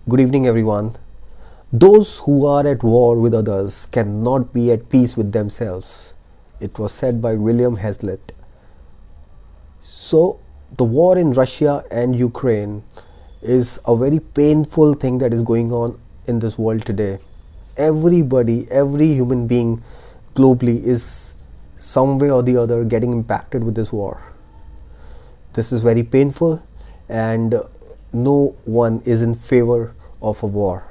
Good evening, everyone. Those who are at war with others cannot be at peace with themselves. It was said by William Hazlitt. So, the war in Russia and Ukraine is a very painful thing that is going on in this world today. Everybody, every human being globally is some way or the other getting impacted with this war. This is very painful, and no one is in favor of a war.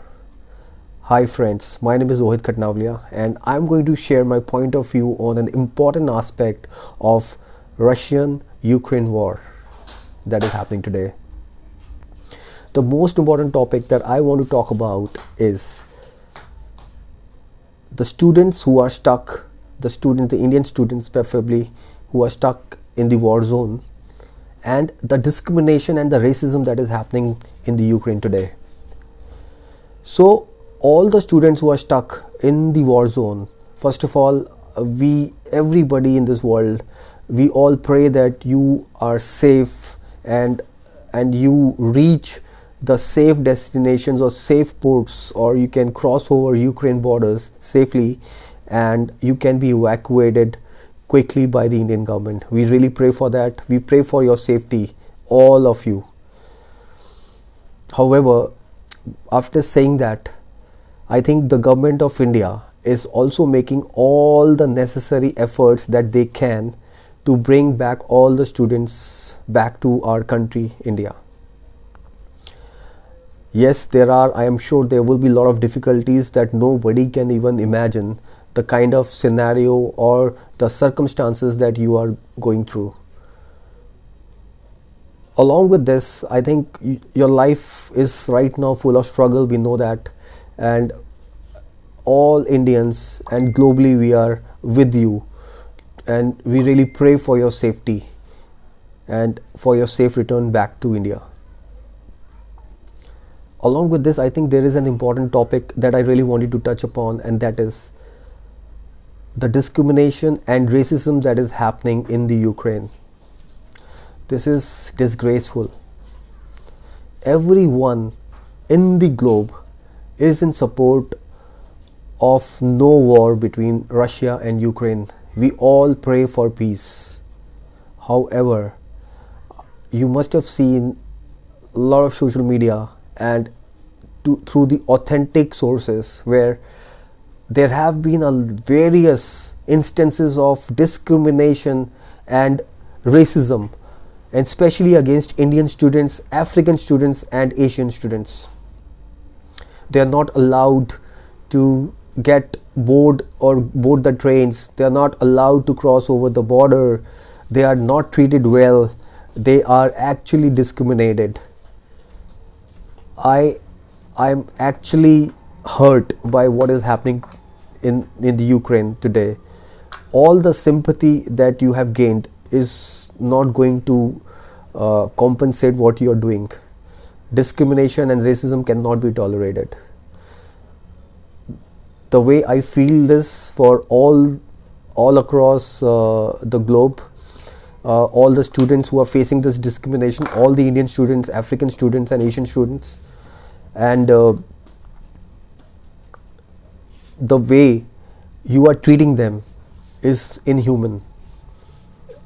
Hi friends, my name is Rohit Khatnavlia and I'm going to share my point of view on an important aspect of Russian-Ukraine war that is happening today. The most important topic that I want to talk about is the students who are stuck, the Indian students preferably, who are stuck in the war zone, and the discrimination and the racism that is happening in the Ukraine today. So all the students who are stuck in the war zone, first of all, everybody in this world, we all pray that you are safe and you reach the safe destinations or safe ports, or you can cross over Ukraine borders safely and you can be evacuated quickly by the Indian government. We really pray for that. We pray for your safety, all of you. However, after saying that, I think the government of India is also making all the necessary efforts that they can to bring back all the students back to our country, India. Yes, I am sure there will be a lot of difficulties that nobody can even imagine, the kind of scenario or the circumstances that you are going through. Along with this, I think your life is right now full of struggle, we know that, and all Indians and globally we are with you, and we really pray for your safety and for your safe return back to India. Along with this, I think there is an important topic that I really wanted to touch upon, and that is the discrimination and racism that is happening in the Ukraine. This is disgraceful. Everyone in the globe is in support of no war between Russia and Ukraine. We all pray for peace. However, you must have seen a lot of social media and through the authentic sources where there have been various instances of discrimination and racism, and especially against Indian students, African students and Asian students. They are not allowed to get board the trains. They are not allowed to cross over the border. They are not treated well. They are actually discriminated. I'm actually hurt by what is happening in the Ukraine today. All the sympathy that you have gained is not going to compensate what you are doing. Discrimination and racism cannot be tolerated. The way I feel this for all across the globe, all the students who are facing this discrimination, all the Indian students, African students and Asian students, and the way you are treating them is inhuman.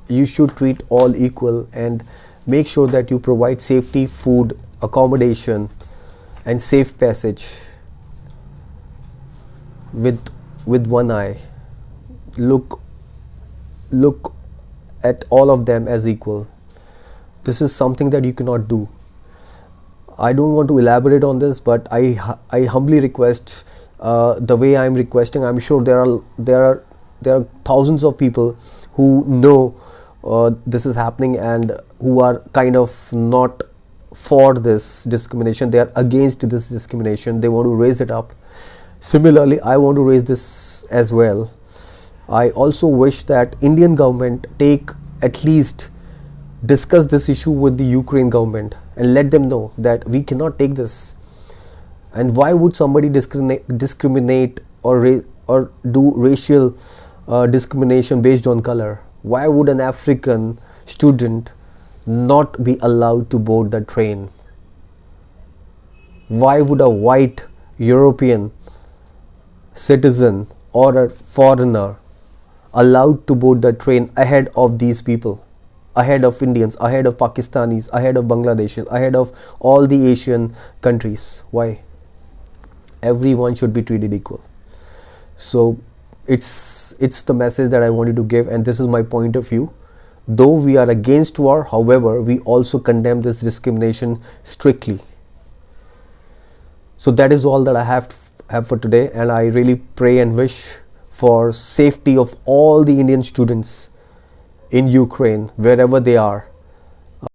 You should treat all equal and make sure that you provide safety, food, accommodation and safe passage with one eye. Look at all of them as equal. This is something that you cannot do. I don't want to elaborate on this, but I humbly request, the way I'm requesting, I'm sure there are thousands of people who know this is happening and who are kind of not for this discrimination. They are against this discrimination. They want to raise it up. Similarly, I want to raise this as well. I also wish that Indian government at least discuss this issue with the Ukraine government and let them know that we cannot take this. And why would somebody discriminate or do racial discrimination based on color? Why would an African student not be allowed to board the train? Why would a white European citizen or a foreigner allowed to board the train ahead of these people, ahead of Indians, ahead of Pakistanis, ahead of Bangladeshis, ahead of all the Asian countries? Why? Everyone should be treated equal. So it's the message that I wanted to give, and this is my point of view. Though we are against war, however, we also condemn this discrimination strictly. So that is all that I have for today, and I really pray and wish for safety of all the Indian students in Ukraine, wherever they are.